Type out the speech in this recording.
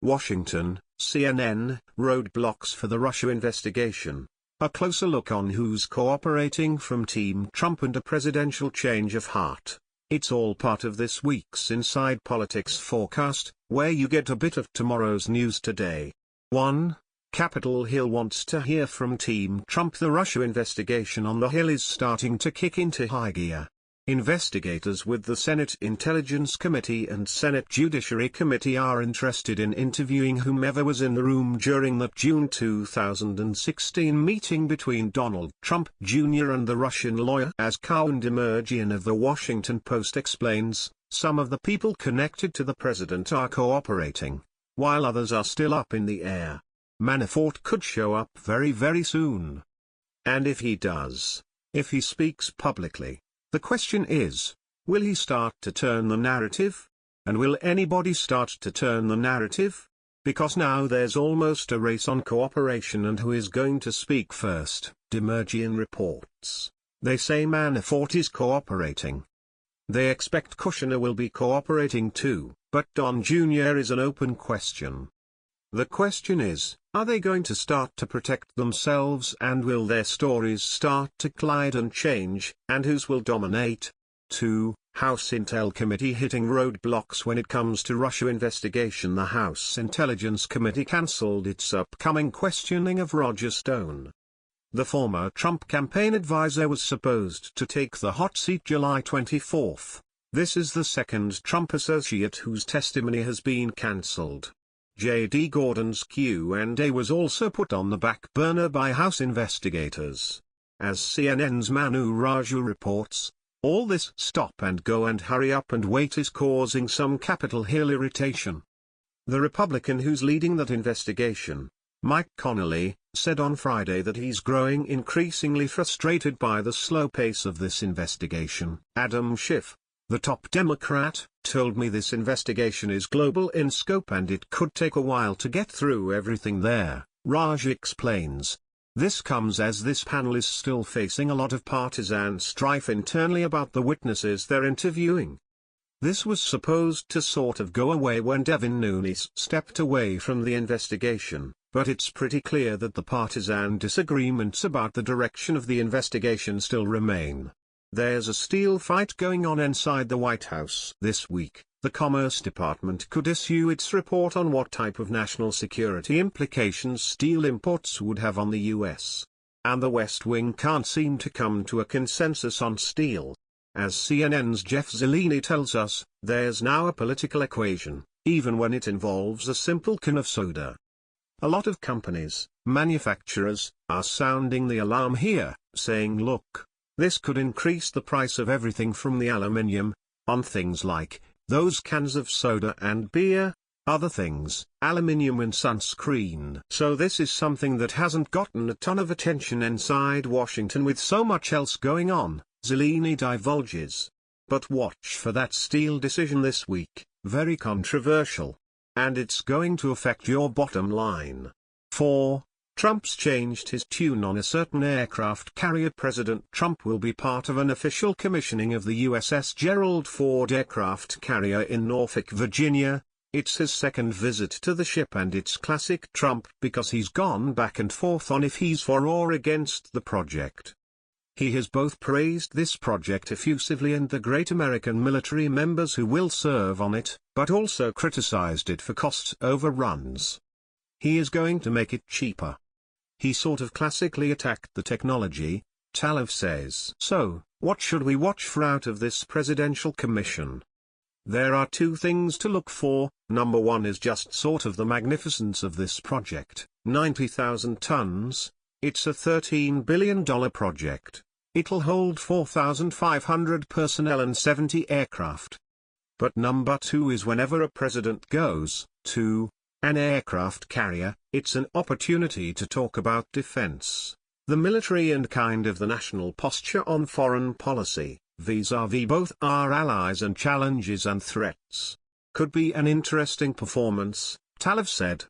Washington, CNN, roadblocks for the Russia investigation. A closer look on who's cooperating from Team Trump and a presidential change of heart. It's all part of this week's Inside Politics forecast, where you get a bit of tomorrow's news today. 1. Capitol Hill wants to hear from Team Trump. The Russia investigation on the Hill is starting to kick into high gear. Investigators with the Senate Intelligence Committee and Senate Judiciary Committee are interested in interviewing whomever was in the room during that June 2016 meeting between Donald Trump Jr. and the Russian lawyer. As Kaun Demirjian of The Washington Post explains, some of the people connected to the president are cooperating, while others are still up in the air. Manafort could show up very soon. And if he does, if he speaks publicly, the question is, will he start to turn the narrative? And will anybody start to turn the narrative? Because now there's almost a race on cooperation and who is going to speak first. Demirjian reports. They say Manafort is cooperating. They expect Kushner will be cooperating too, but Don Jr. is an open question. The question is, are they going to start to protect themselves, and will their stories start to collide and change, and whose will dominate? 2. House Intel Committee hitting roadblocks when it comes to Russia investigation. The House Intelligence Committee cancelled its upcoming questioning of Roger Stone. The former Trump campaign advisor was supposed to take the hot seat July 24. This is the second Trump associate whose testimony has been cancelled. J.D. Gordon's Q&A was also put on the back burner by House investigators. As CNN's Manu Raju reports, all this stop and go and hurry up and wait is causing some Capitol Hill irritation. The Republican who's leading that investigation, Mike Connolly, said on Friday that he's growing increasingly frustrated by the slow pace of this investigation. Adam Schiff, the top Democrat, told me this investigation is global in scope and it could take a while to get through everything there. Raj explains. This comes as this panel is still facing a lot of partisan strife internally about the witnesses they're interviewing. This was supposed to sort of go away when Devin Nunes stepped away from the investigation, but it's pretty clear that the partisan disagreements about the direction of the investigation still remain. There's a steel fight going on inside the White House. This week, the Commerce Department could issue its report on what type of national security implications steel imports would have on the U.S. And the West Wing can't seem to come to a consensus on steel. As CNN's Jeff Zeleny tells us, there's now a political equation, even when it involves a simple can of soda. A lot of companies, manufacturers, are sounding the alarm here, saying look, this could increase the price of everything from the aluminium, on things like, those cans of soda and beer, other things, aluminium and sunscreen. So this is something that hasn't gotten a ton of attention inside Washington with so much else going on, Zeleny divulges. But watch for that steel decision this week, very controversial. And it's going to affect your bottom line. 4. Trump's changed his tune on a certain aircraft carrier. President Trump will be part of an official commissioning of the USS Gerald Ford aircraft carrier in Norfolk, Virginia. It's his second visit to the ship and it's classic Trump because he's gone back and forth on if he's for or against the project. He has both praised this project effusively and the great American military members who will serve on it, but also criticized it for cost overruns. He is going to make it cheaper. He sort of classically attacked the technology, Talev says. So, what should we watch for out of this presidential commission? There are two things to look for. Number one is just sort of the magnificence of this project, 90,000 tons. It's a $13 billion project. It'll hold 4,500 personnel and 70 aircraft. But number two is whenever a president goes to an aircraft carrier, it's an opportunity to talk about defense, the military and kind of the national posture on foreign policy, vis-à-vis both our allies and challenges and threats. Could be an interesting performance, Talev said.